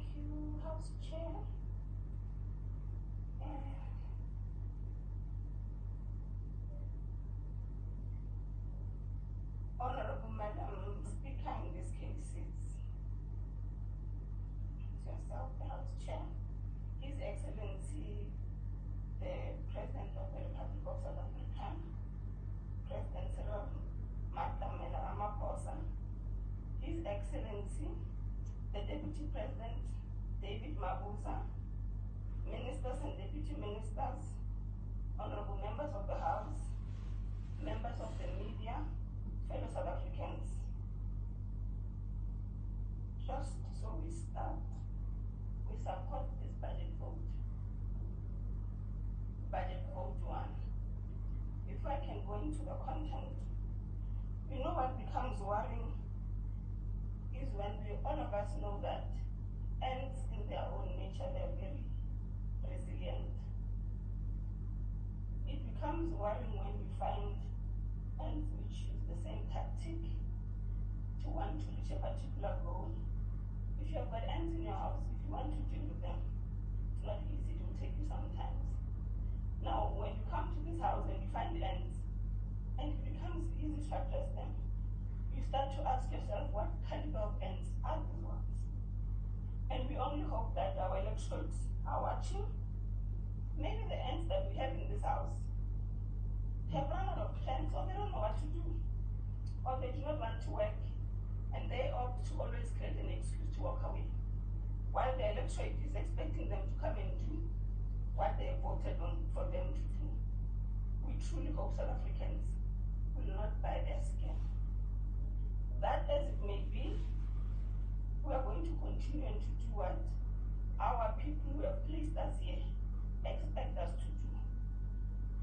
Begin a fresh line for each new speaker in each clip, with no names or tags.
Thank you, House Chair. Honorable Madam Speaker, in this case, it's yourself, the House Chair, His Excellency, the President of the Republic of South Africa, President Cyril Ramaphosa, His Excellency, the Deputy President David Mabuza, Ministers and Deputy Ministers, Honorable Members of the House, members of the media, fellow South Africans. Just so we start, we support this budget vote. Budget vote 1. Before I can go into the content, you know what becomes worrying is when all of us know that ants in their own nature, they're very resilient. It becomes worrying when we find ants which use the same tactic to want to reach a particular goal. If you have got ants in your house, if you want to deal with them, it's not easy, it will take you some time. Now, when you come to this house and you find ants, and it becomes easy to address them, you start to ask yourself, what caliber of ants are these ones? And we only hope that our electorates are watching. Maybe the ants that we have in this house have run out of plans, or they don't know what to do, or they do not want to work, and they opt to always create an excuse to walk away, while the electorate is expecting them to come and do what they have voted on for them to do. We truly hope South Africans will not buy their scam. That as it may be, we are going to continue and to do what our people who have placed us here expect us to do.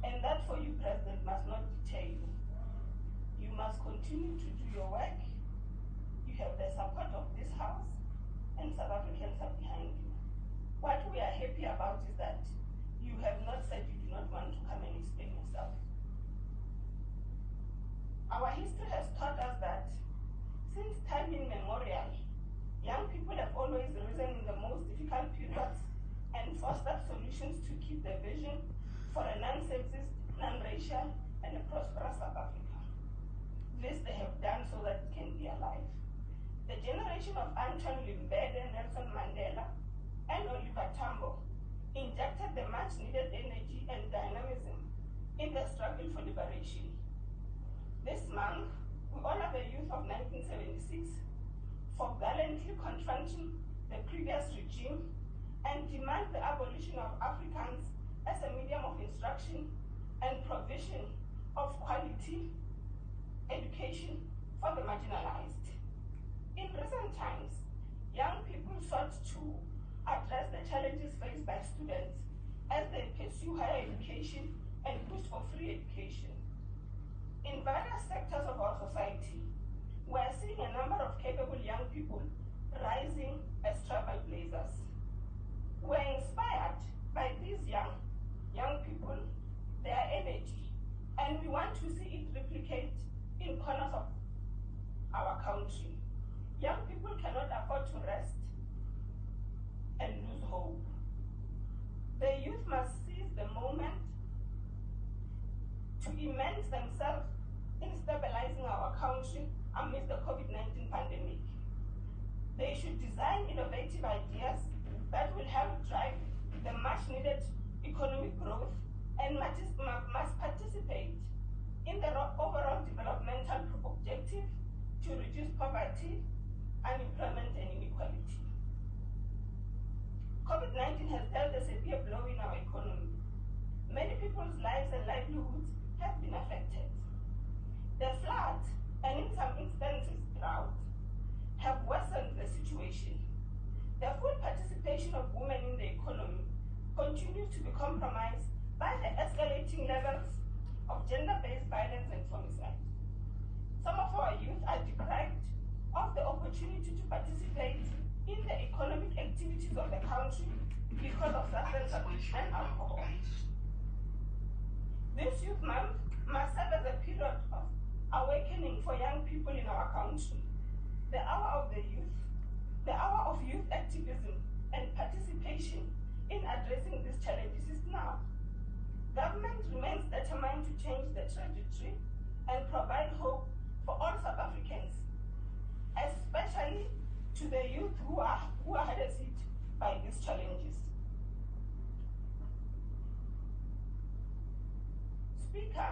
And that for you, President, must not deter you. You must continue to do your work. You have the support of this House, and South Africans are behind you. What we are happy about is that you have not said you do not want to come and explain yourself. Our history has taught us that since time immemorial, young people have always risen in the most difficult periods and fostered solutions to keep the vision for a non-sexist, non-racial, and a prosperous South Africa. This they have done so that it can be alive. The generation of Anton Limbede, Nelson Mandela, and Oliver Tambo injected the much-needed energy and dynamism in the struggle for liberation. This month, we honor the youth of 1976 for gallantly confronting the previous regime and demand the abolition of Afrikaans as a medium of instruction and provision of quality education for the marginalized. In recent times, young people sought to address the challenges faced by students as they pursue higher education and push for free education. In various sectors of our society, we are seeing a number of capable young people rising as trailblazers. We are inspired by these young people, their energy, and we want to see it replicate in corners of our country. Young people cannot afford to rest and lose hope. The youth must seize the moment to immerse themselves in stabilizing our country amidst the COVID-19 pandemic. They should design innovative ideas that will help drive the much-needed economic growth and must participate in the overall developmental objective to reduce poverty, unemployment, and inequality. COVID-19 has dealt a severe blow in our economy. Many people's lives and livelihoods have been affected. The flood, and in some instances drought, have worsened the situation. The full participation of women in the economy continues to be compromised by the escalating levels of gender-based violence and femicide. Some of our youth are deprived of the opportunity to participate in the economic activities of the country because of substance abuse and alcohol. This youth month must serve as a period of awakening for young people in our country. The hour of the youth The hour of youth activism and participation in addressing these challenges is now. Government remains determined to change the trajectory and provide hope for all South Africans, especially to the youth who are hardest hit by these challenges. Speaker,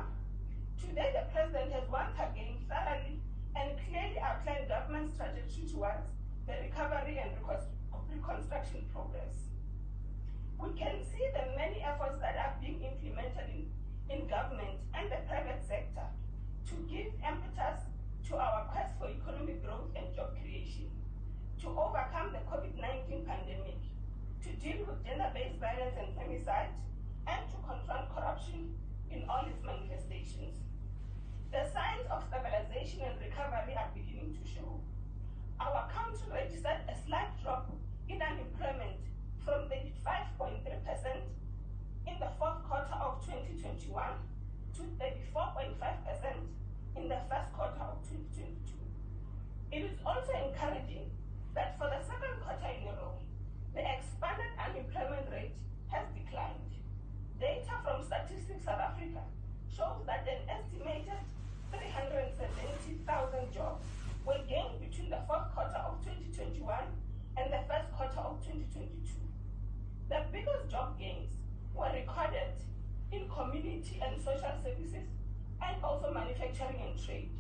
today the President has once again thoroughly and clearly outlined government's trajectory towards the recovery and reconstruction progress. We can see the many efforts that are being implemented in government and the private sector to give impetus to our quest for economic growth and job creation, to overcome the COVID-19 pandemic, to deal with gender-based violence and femicide, and to confront corruption in all its manifestations. The signs of stabilization and recovery are beginning to show. Our country registered a slight drop in unemployment from 35.3% in the fourth quarter of 2021 to 34.5% in the first quarter of 2022. It is also encouraging that for the second quarter in a row, the expanded unemployment rate has declined. Data from Statistics South Africa shows that an estimated 370,000 jobs were gained between the fourth quarter of 2021 and the first quarter of 2022. The biggest job gains were recorded in community and social services and also manufacturing and trade.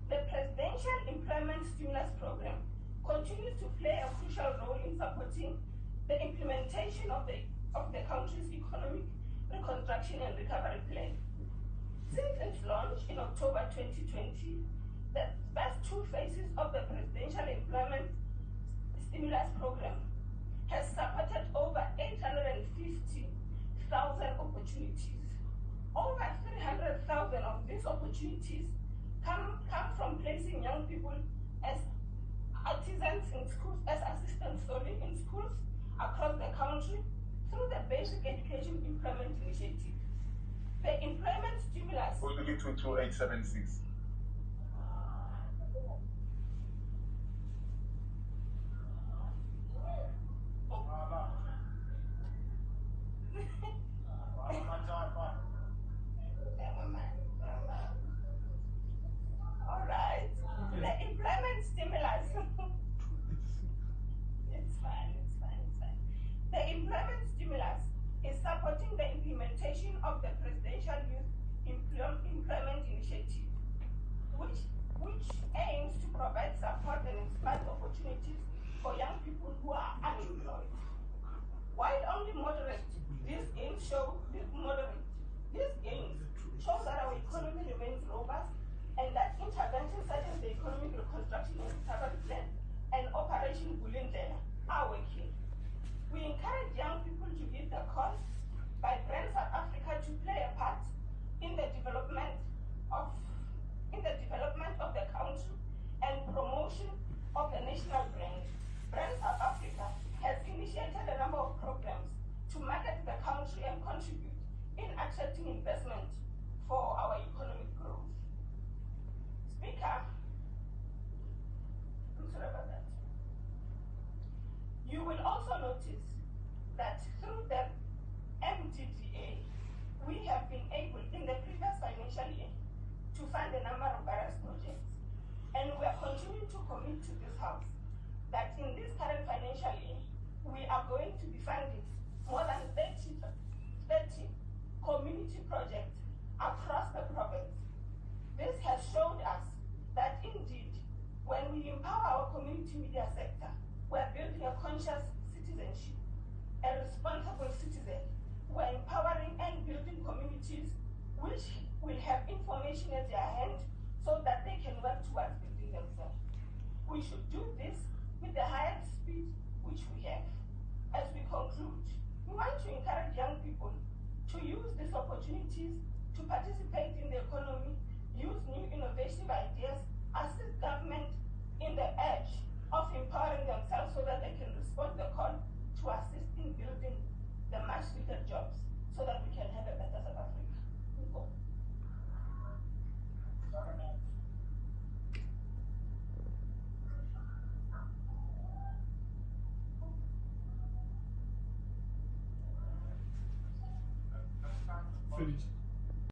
The Presidential Employment Stimulus Program continues to play a crucial role in supporting the implementation of the country's economic reconstruction and recovery plan. Since its launch in October 2020, the first two phases of the Presidential Employment Stimulus Program has supported over 850,000 opportunities. Over 300,000 of these opportunities come from placing young people as artisans in schools, as assistants in schools across the country through the Basic Education Employment Initiative. The employment stimulus.
22876.
All right. The employment stimulus. It's fine. The employment stimulus is supporting the implementation of the Presidential Youth Employment Initiative, which aims to provide support and expand opportunities for young people who are unemployed. While only moderate, these gains show that our economy remains robust and that interventions such as the Economic Reconstruction and Recovery Plan and Operation Bulindlela are working. We encourage young people to lead the cause by Brand South Africa to play a part in the development of the country and promotion of the national brand. Brand South Africa has initiated a number of programs to market the country and contribute in attracting investment for our economic growth. Speaker, I'm sorry about that. You will also notice that through the MDDA, we have been able in the previous financial year to fund a number of various projects. And we are continuing to commit to this House that in this current financial year, we are going to be funding more than 30 community projects across the province. This has showed us that indeed, when we empower our community media sector, we are building a conscious citizenship, a responsible citizen. We're empowering and building communities which will have information at their hand so that they can work towards building themselves. We should do this with the highest speed which we have. As we conclude, we want to encourage young people to use these opportunities to participate in the economy, use new innovative ideas, assist government in the edge of empowering themselves so that they can respond to the call to assist in building the much needed jobs so that we can have a better South Africa.
finish.